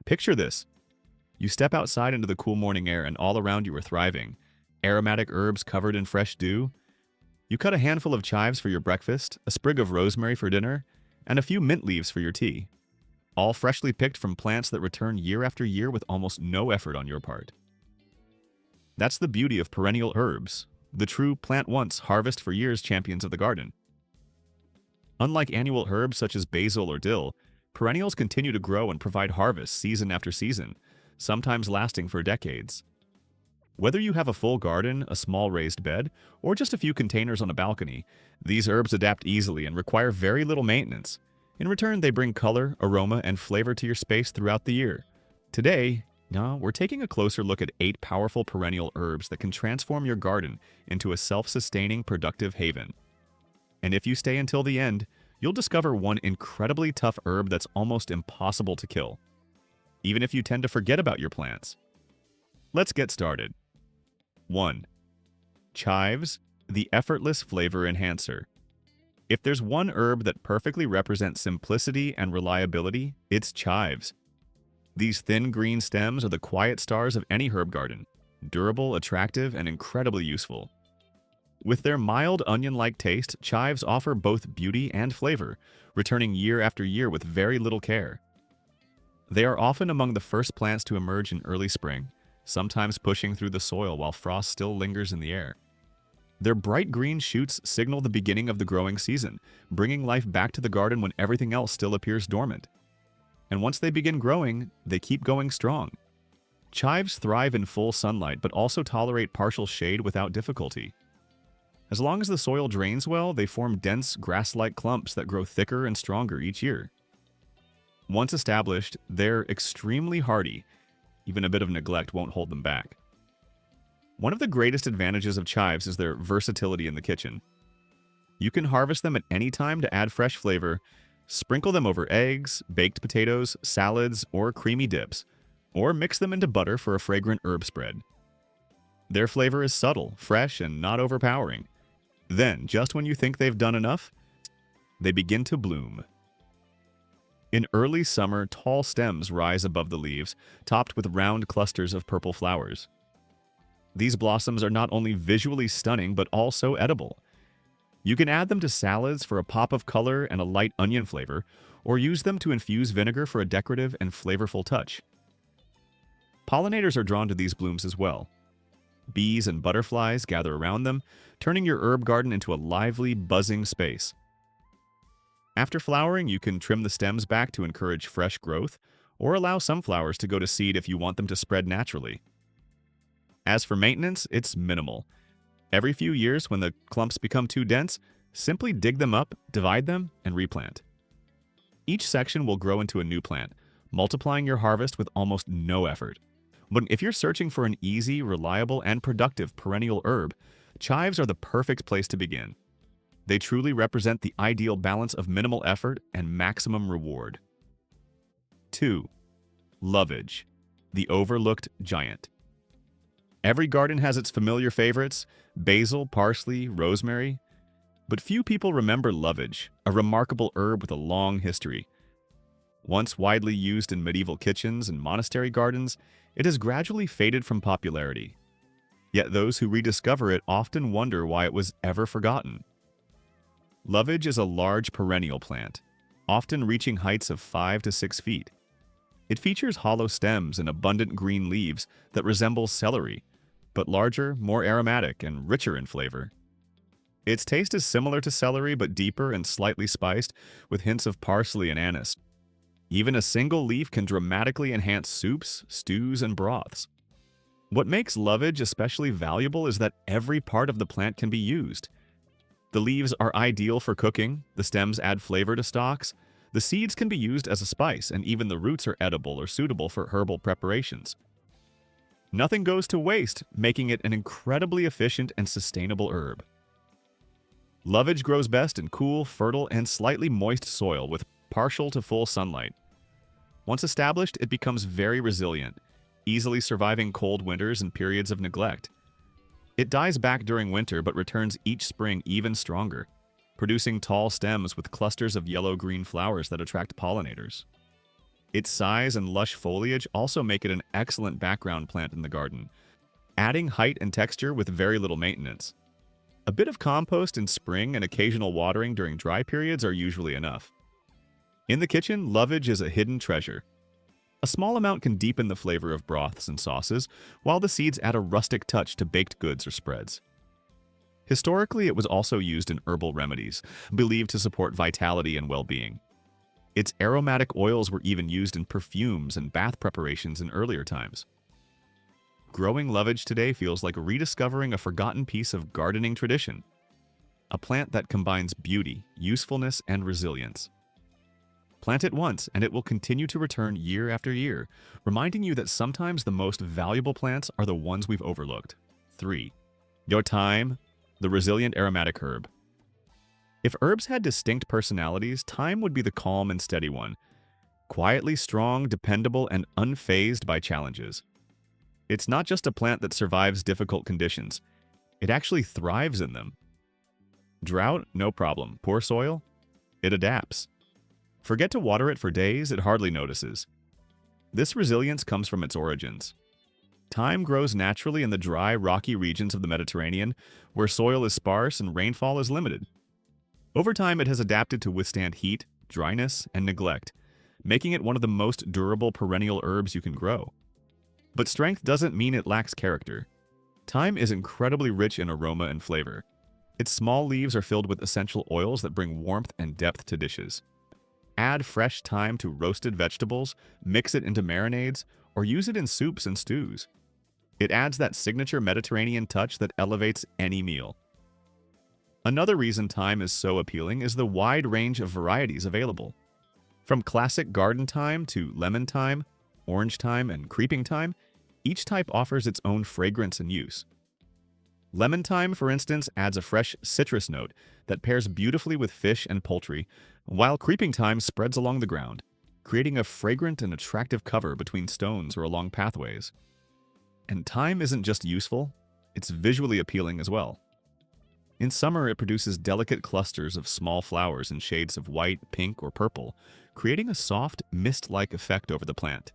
Picture this. You step outside into the cool morning air and all around you are thriving. Aromatic herbs covered in fresh dew. You cut a handful of chives for your breakfast, a sprig of rosemary for dinner, and a few mint leaves for your tea. All freshly picked from plants that return year after year with almost no effort on your part. That's the beauty of perennial herbs, the true plant once, harvest for years champions of the garden. Unlike annual herbs such as basil or dill, perennials continue to grow and provide harvests season after season, sometimes lasting for decades. Whether you have a full garden, a small raised bed, or just a few containers on a balcony, these herbs adapt easily and require very little maintenance. In return, they bring color, aroma, and flavor to your space throughout the year. Today, we're taking a closer look at 8 powerful perennial herbs that can transform your garden into a self-sustaining, productive haven. And if you stay until the end, you'll discover one incredibly tough herb that's almost impossible to kill, even if you tend to forget about your plants. Let's get started. 1. Chives, the effortless flavor enhancer. If there's one herb that perfectly represents simplicity and reliability, it's chives. These thin green stems are the quiet stars of any herb garden, durable, attractive, and incredibly useful. With their mild onion-like taste, chives offer both beauty and flavor, returning year after year with very little care. They are often among the first plants to emerge in early spring, sometimes pushing through the soil while frost still lingers in the air. Their bright green shoots signal the beginning of the growing season, bringing life back to the garden when everything else still appears dormant. And once they begin growing, they keep going strong. Chives thrive in full sunlight but also tolerate partial shade without difficulty. As long as the soil drains well, they form dense, grass-like clumps that grow thicker and stronger each year. Once established, they're extremely hardy. Even a bit of neglect won't hold them back. One of the greatest advantages of chives is their versatility in the kitchen. You can harvest them at any time to add fresh flavor, sprinkle them over eggs, baked potatoes, salads, or creamy dips, or mix them into butter for a fragrant herb spread. Their flavor is subtle, fresh, and not overpowering. Then, just when you think they've done enough, they begin to bloom. In early summer, tall stems rise above the leaves, topped with round clusters of purple flowers. These blossoms are not only visually stunning, but also edible. You can add them to salads for a pop of color and a light onion flavor, or use them to infuse vinegar for a decorative and flavorful touch. Pollinators are drawn to these blooms as well. Bees and butterflies gather around them, turning your herb garden into a lively, buzzing space. After flowering, you can trim the stems back to encourage fresh growth, or allow some flowers to go to seed if you want them to spread naturally. As for maintenance, it's minimal. Every few years, when the clumps become too dense, simply dig them up, divide them, and replant. Each section will grow into a new plant, multiplying your harvest with almost no effort. But if you're searching for an easy, reliable, and productive perennial herb, chives are the perfect place to begin. They truly represent the ideal balance of minimal effort and maximum reward. 2. Lovage, the overlooked giant. Every garden has its familiar favorites: basil, parsley, rosemary. But few people remember lovage, a remarkable herb with a long history. Once widely used in medieval kitchens and monastery gardens, it has gradually faded from popularity. Yet those who rediscover it often wonder why it was ever forgotten. Lovage is a large perennial plant, often reaching heights of 5 to 6 feet. It features hollow stems and abundant green leaves that resemble celery, but larger, more aromatic, and richer in flavor. Its taste is similar to celery but deeper and slightly spiced, with hints of parsley and anise. Even a single leaf can dramatically enhance soups, stews, and broths. What makes lovage especially valuable is that every part of the plant can be used. The leaves are ideal for cooking, the stems add flavor to stocks, the seeds can be used as a spice, and even the roots are edible or suitable for herbal preparations. Nothing goes to waste, making it an incredibly efficient and sustainable herb. Lovage grows best in cool, fertile, and slightly moist soil with partial to full sunlight. Once established, it becomes very resilient, easily surviving cold winters and periods of neglect. It dies back during winter but returns each spring even stronger, producing tall stems with clusters of yellow-green flowers that attract pollinators. Its size and lush foliage also make it an excellent background plant in the garden, adding height and texture with very little maintenance. A bit of compost in spring and occasional watering during dry periods are usually enough. In the kitchen, lovage is a hidden treasure. A small amount can deepen the flavor of broths and sauces, while the seeds add a rustic touch to baked goods or spreads. Historically, it was also used in herbal remedies, believed to support vitality and well-being. Its aromatic oils were even used in perfumes and bath preparations in earlier times. Growing lovage today feels like rediscovering a forgotten piece of gardening tradition, a plant that combines beauty, usefulness, and resilience. Plant it once, and it will continue to return year after year, reminding you that sometimes the most valuable plants are the ones we've overlooked. 3. Your thyme, the resilient aromatic herb. If herbs had distinct personalities, thyme would be the calm and steady one, quietly strong, dependable, and unfazed by challenges. It's not just a plant that survives difficult conditions, it actually thrives in them. Drought? No problem. Poor soil? It adapts. Forget to water it for days, it hardly notices. This resilience comes from its origins. Thyme grows naturally in the dry, rocky regions of the Mediterranean, where soil is sparse and rainfall is limited. Over time, it has adapted to withstand heat, dryness, and neglect, making it one of the most durable perennial herbs you can grow. But strength doesn't mean it lacks character. Thyme is incredibly rich in aroma and flavor. Its small leaves are filled with essential oils that bring warmth and depth to dishes. Add fresh thyme to roasted vegetables, mix it into marinades, or use it in soups and stews. It adds that signature Mediterranean touch that elevates any meal. Another reason thyme is so appealing is the wide range of varieties available. From classic garden thyme to lemon thyme, orange thyme, and creeping thyme, each type offers its own fragrance and use. Lemon thyme, for instance, adds a fresh citrus note that pairs beautifully with fish and poultry, while creeping thyme spreads along the ground, creating a fragrant and attractive cover between stones or along pathways. And thyme isn't just useful, it's visually appealing as well. In summer, it produces delicate clusters of small flowers in shades of white, pink, or purple, creating a soft, mist-like effect over the plant.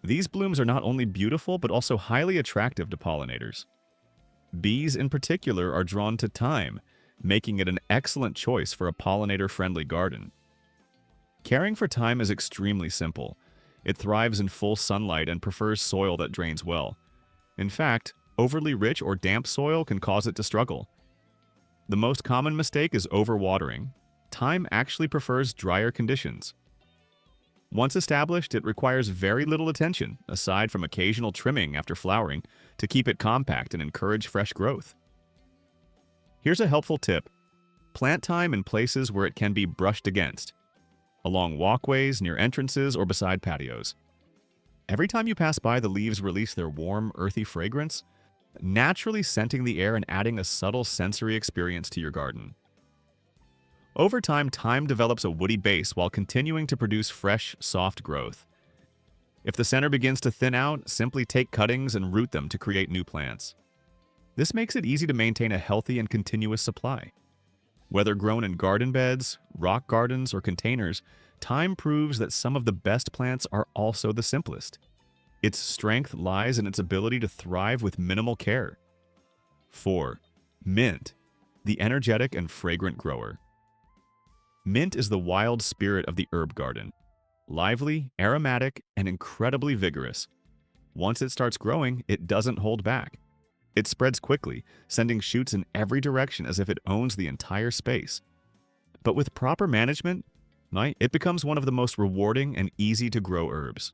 These blooms are not only beautiful, but also highly attractive to pollinators. Bees in particular are drawn to thyme, making it an excellent choice for a pollinator-friendly garden. Caring for thyme is extremely simple. It thrives in full sunlight and prefers soil that drains well. In fact, overly rich or damp soil can cause it to struggle. The most common mistake is overwatering. Thyme actually prefers drier conditions. Once established, it requires very little attention, aside from occasional trimming after flowering, to keep it compact and encourage fresh growth. Here's a helpful tip. Plant thyme in places where it can be brushed against, along walkways, near entrances, or beside patios. Every time you pass by, the leaves release their warm, earthy fragrance, naturally scenting the air and adding a subtle sensory experience to your garden. Over time, thyme develops a woody base while continuing to produce fresh, soft growth. If the center begins to thin out, simply take cuttings and root them to create new plants. This makes it easy to maintain a healthy and continuous supply. Whether grown in garden beds, rock gardens, or containers, thyme proves that some of the best plants are also the simplest. Its strength lies in its ability to thrive with minimal care. 4. Mint, the energetic and fragrant grower. Mint is the wild spirit of the herb garden. Lively, aromatic, and incredibly vigorous. Once it starts growing, it doesn't hold back. It spreads quickly, sending shoots in every direction as if it owns the entire space. But with proper management, it becomes one of the most rewarding and easy to grow herbs.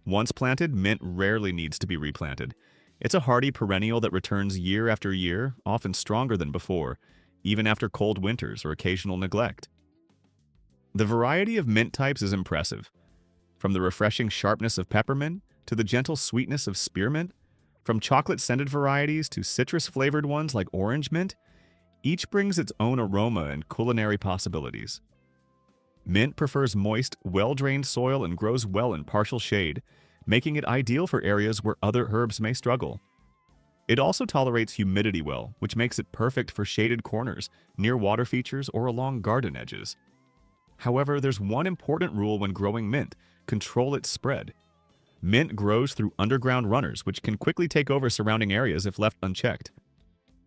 Once planted, mint rarely needs to be replanted. It's a hardy perennial that returns year after year, often stronger than before, even after cold winters or occasional neglect. The variety of mint types is impressive. From the refreshing sharpness of peppermint to the gentle sweetness of spearmint, from chocolate-scented varieties to citrus-flavored ones like orange mint, each brings its own aroma and culinary possibilities. Mint prefers moist, well-drained soil and grows well in partial shade, making it ideal for areas where other herbs may struggle. It also tolerates humidity well, which makes it perfect for shaded corners, near water features, or along garden edges. However, there's one important rule when growing mint: control its spread. Mint grows through underground runners, which can quickly take over surrounding areas if left unchecked.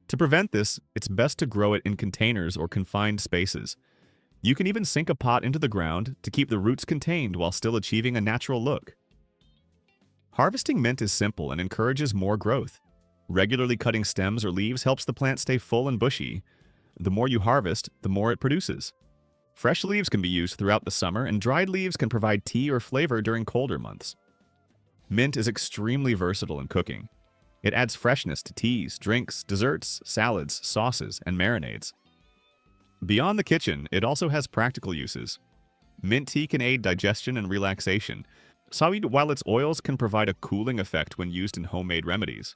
To prevent this, it's best to grow it in containers or confined spaces. You can even sink a pot into the ground to keep the roots contained while still achieving a natural look. Harvesting mint is simple and encourages more growth. Regularly cutting stems or leaves helps the plant stay full and bushy. The more you harvest, the more it produces. Fresh leaves can be used throughout the summer, and dried leaves can provide tea or flavor during colder months. Mint is extremely versatile in cooking. It adds freshness to teas, drinks, desserts, salads, sauces, and marinades. Beyond the kitchen, it also has practical uses. Mint tea can aid digestion and relaxation, while its oils can provide a cooling effect when used in homemade remedies.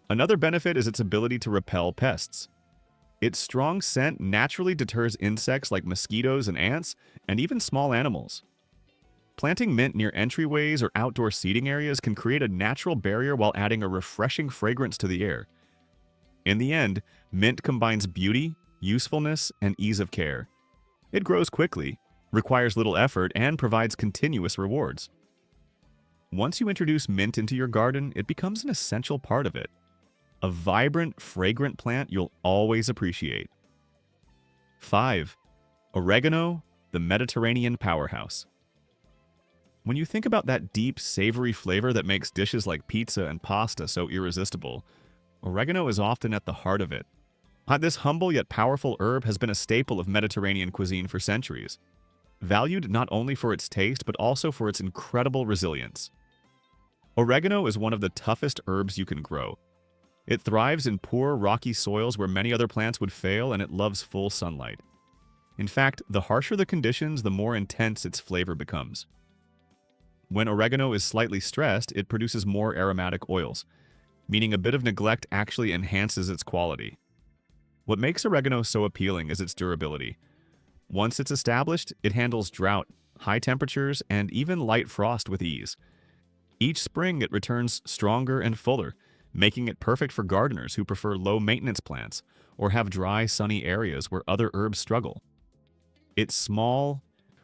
Another benefit is its ability to repel pests. Its strong scent naturally deters insects like mosquitoes and ants, and even small animals. Planting mint near entryways or outdoor seating areas can create a natural barrier while adding a refreshing fragrance to the air. In the end, mint combines beauty, usefulness, and ease of care. It grows quickly, requires little effort, and provides continuous rewards. Once you introduce mint into your garden, it becomes an essential part of it. A vibrant, fragrant plant you'll always appreciate. 5. Oregano, the Mediterranean powerhouse. When you think about that deep, savory flavor that makes dishes like pizza and pasta so irresistible, oregano is often at the heart of it. This humble yet powerful herb has been a staple of Mediterranean cuisine for centuries, valued not only for its taste but also for its incredible resilience. Oregano is one of the toughest herbs you can grow. It thrives in poor, rocky soils where many other plants would fail, and it loves full sunlight. In fact, the harsher the conditions, the more intense its flavor becomes. When oregano is slightly stressed, it produces more aromatic oils, meaning a bit of neglect actually enhances its quality. What makes oregano so appealing is its durability. Once it's established, it handles drought, high temperatures, and even light frost with ease. Each spring, it returns stronger and fuller, making it perfect for gardeners who prefer low-maintenance plants or have dry, sunny areas where other herbs struggle. Its small,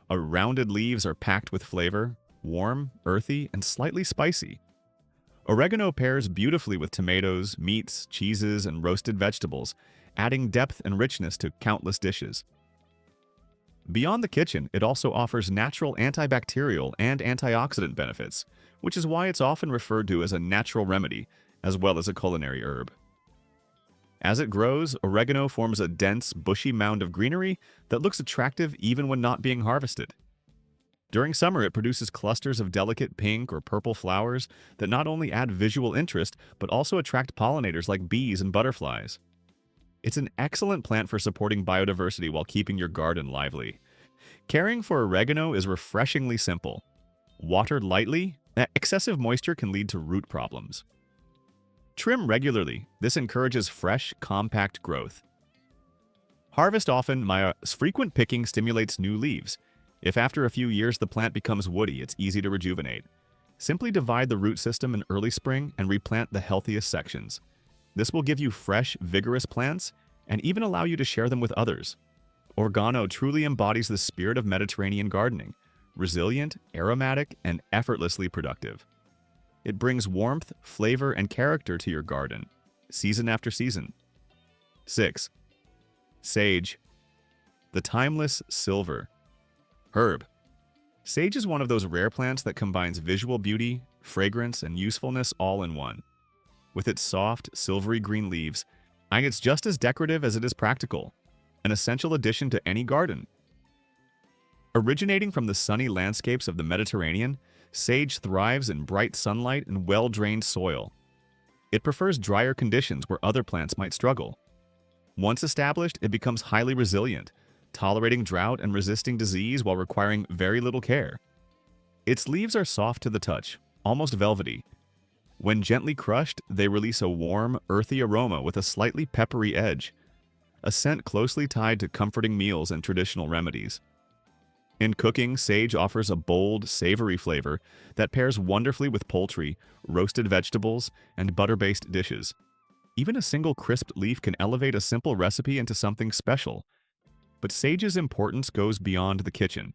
rounded leaves are packed with flavor, warm, earthy, and slightly spicy. Oregano pairs beautifully with tomatoes, meats, cheeses, and roasted vegetables, adding depth and richness to countless dishes. Beyond the kitchen, it also offers natural antibacterial and antioxidant benefits, which is why it's often referred to as a natural remedy, as well as a culinary herb. As it grows, oregano forms a dense, bushy mound of greenery that looks attractive even when not being harvested. During summer, it produces clusters of delicate pink or purple flowers that not only add visual interest, but also attract pollinators like bees and butterflies. It's an excellent plant for supporting biodiversity while keeping your garden lively. Caring for oregano is refreshingly simple. Watered lightly, excessive moisture can lead to root problems. Trim regularly. This encourages fresh, compact growth. Harvest often. Frequent picking stimulates new leaves. If after a few years the plant becomes woody, it's easy to rejuvenate. Simply divide the root system in early spring and replant the healthiest sections. This will give you fresh, vigorous plants and even allow you to share them with others. Oregano truly embodies the spirit of Mediterranean gardening: resilient, aromatic, and effortlessly productive. It brings warmth, flavor, and character to your garden, season after season. 6. Sage, the timeless silver herb. Sage is one of those rare plants that combines visual beauty, fragrance, and usefulness all in one. With its soft, silvery green leaves, it's just as decorative as it is practical, an essential addition to any garden. Originating from the sunny landscapes of the Mediterranean, sage thrives in bright sunlight and well-drained soil. It prefers drier conditions where other plants might struggle. Once established, it becomes highly resilient, tolerating drought and resisting disease while requiring very little care. Its leaves are soft to the touch, almost velvety. When gently crushed, they release a warm, earthy aroma with a slightly peppery edge, a scent closely tied to comforting meals and traditional remedies. In cooking, sage offers a bold, savory flavor that pairs wonderfully with poultry, roasted vegetables, and butter-based dishes. Even a single crisped leaf can elevate a simple recipe into something special. But sage's importance goes beyond the kitchen.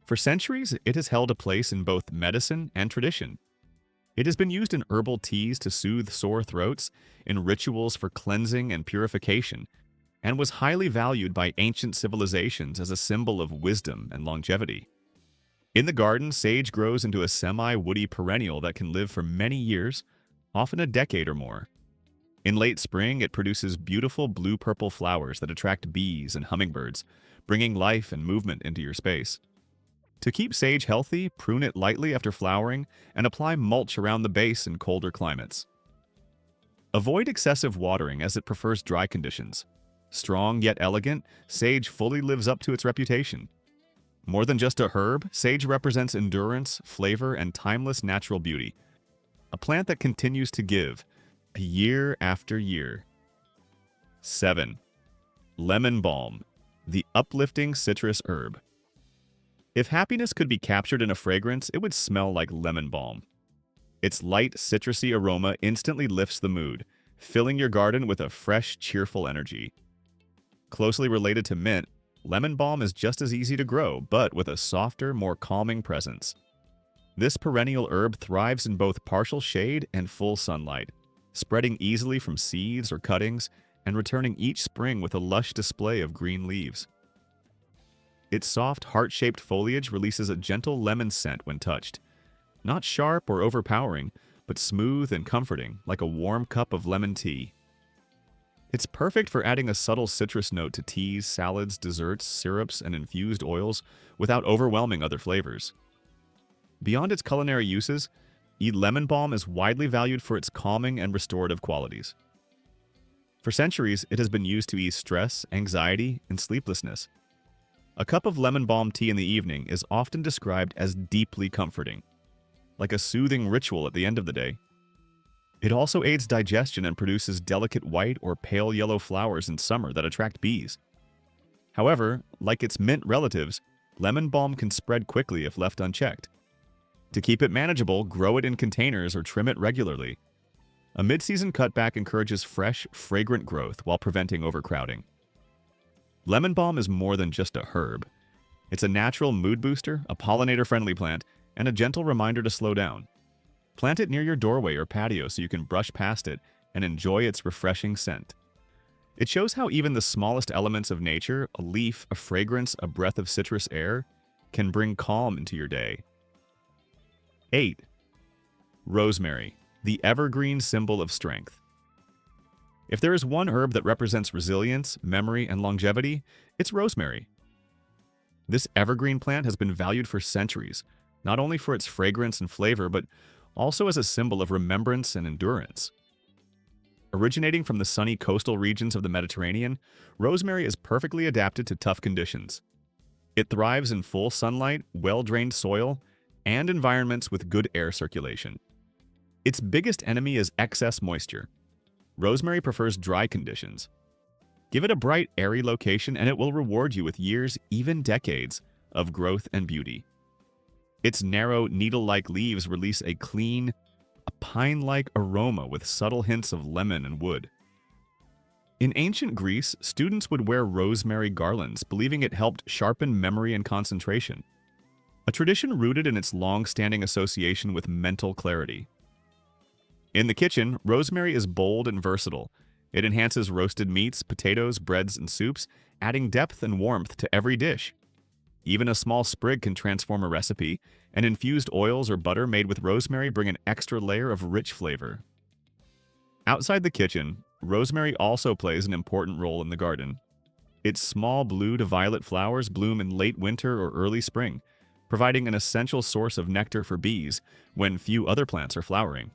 For centuries, it has held a place in both medicine and tradition. It has been used in herbal teas to soothe sore throats, in rituals for cleansing and purification, and was highly valued by ancient civilizations as a symbol of wisdom and longevity. In the garden, sage grows into a semi-woody perennial that can live for many years, often a decade or more. In late spring, it produces beautiful blue-purple flowers that attract bees and hummingbirds, bringing life and movement into your space. To keep sage healthy, prune it lightly after flowering and apply mulch around the base in colder climates. Avoid excessive watering as it prefers dry conditions. Strong yet elegant, sage fully lives up to its reputation. More than just a herb, sage represents endurance, flavor, and timeless natural beauty. A plant that continues to give, year after year. 7. Lemon balm, the uplifting citrus herb. If happiness could be captured in a fragrance, it would smell like lemon balm. Its light, citrusy aroma instantly lifts the mood, filling your garden with a fresh, cheerful energy. Closely related to mint, lemon balm is just as easy to grow, but with a softer, more calming presence. This perennial herb thrives in both partial shade and full sunlight, spreading easily from seeds or cuttings and returning each spring with a lush display of green leaves. Its soft, heart-shaped foliage releases a gentle lemon scent when touched. Not sharp or overpowering, but smooth and comforting, like a warm cup of lemon tea. It's perfect for adding a subtle citrus note to teas, salads, desserts, syrups, and infused oils without overwhelming other flavors. Beyond its culinary uses, lemon balm is widely valued for its calming and restorative qualities. For centuries, it has been used to ease stress, anxiety, and sleeplessness. A cup of lemon balm tea in the evening is often described as deeply comforting, like a soothing ritual at the end of the day. It also aids digestion and produces delicate white or pale yellow flowers in summer that attract bees. However, like its mint relatives, lemon balm can spread quickly if left unchecked. To keep it manageable, grow it in containers or trim it regularly. A mid-season cutback encourages fresh, fragrant growth while preventing overcrowding. Lemon balm is more than just a herb. It's a natural mood booster, a pollinator-friendly plant, and a gentle reminder to slow down. Plant it near your doorway or patio so you can brush past it and enjoy its refreshing scent. It shows how even the smallest elements of nature, a leaf, a fragrance, a breath of citrus air, can bring calm into your day. 8. Rosemary, the evergreen symbol of strength. If there is one herb that represents resilience, memory, and longevity, it's rosemary. This evergreen plant has been valued for centuries, not only for its fragrance and flavor, but also as a symbol of remembrance and endurance. Originating from the sunny coastal regions of the Mediterranean, rosemary is perfectly adapted to tough conditions. It thrives in full sunlight, well-drained soil, and environments with good air circulation. Its biggest enemy is excess moisture. Rosemary prefers dry conditions. Give it a bright, airy location and it will reward you with years, even decades, of growth and beauty. Its narrow, needle-like leaves release a clean, pine-like aroma with subtle hints of lemon and wood. In ancient Greece, students would wear rosemary garlands, believing it helped sharpen memory and concentration, a tradition rooted in its long-standing association with mental clarity. In the kitchen, rosemary is bold and versatile. It enhances roasted meats, potatoes, breads, and soups, adding depth and warmth to every dish. Even a small sprig can transform a recipe, and infused oils or butter made with rosemary bring an extra layer of rich flavor. Outside the kitchen, rosemary also plays an important role in the garden. Its small blue to violet flowers bloom in late winter or early spring, providing an essential source of nectar for bees when few other plants are flowering.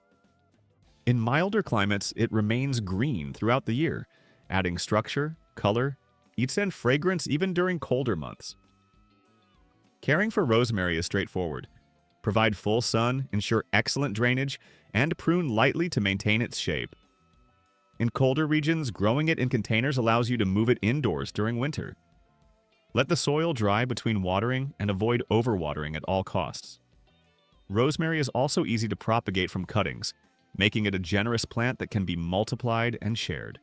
In milder climates, it remains green throughout the year, adding structure, color, and fragrance even during colder months. Caring for rosemary is straightforward. Provide full sun, ensure excellent drainage, and prune lightly to maintain its shape. In colder regions, growing it in containers allows you to move it indoors during winter. Let the soil dry between watering and avoid overwatering at all costs. Rosemary is also easy to propagate from cuttings, making it a generous plant that can be multiplied and shared.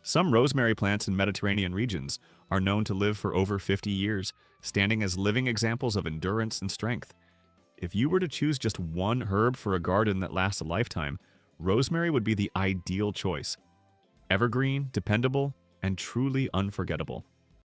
Some rosemary plants in Mediterranean regions are known to live for over 50 years, standing as living examples of endurance and strength. If you were to choose just one herb for a garden that lasts a lifetime, rosemary would be the ideal choice. Evergreen, dependable, and truly unforgettable.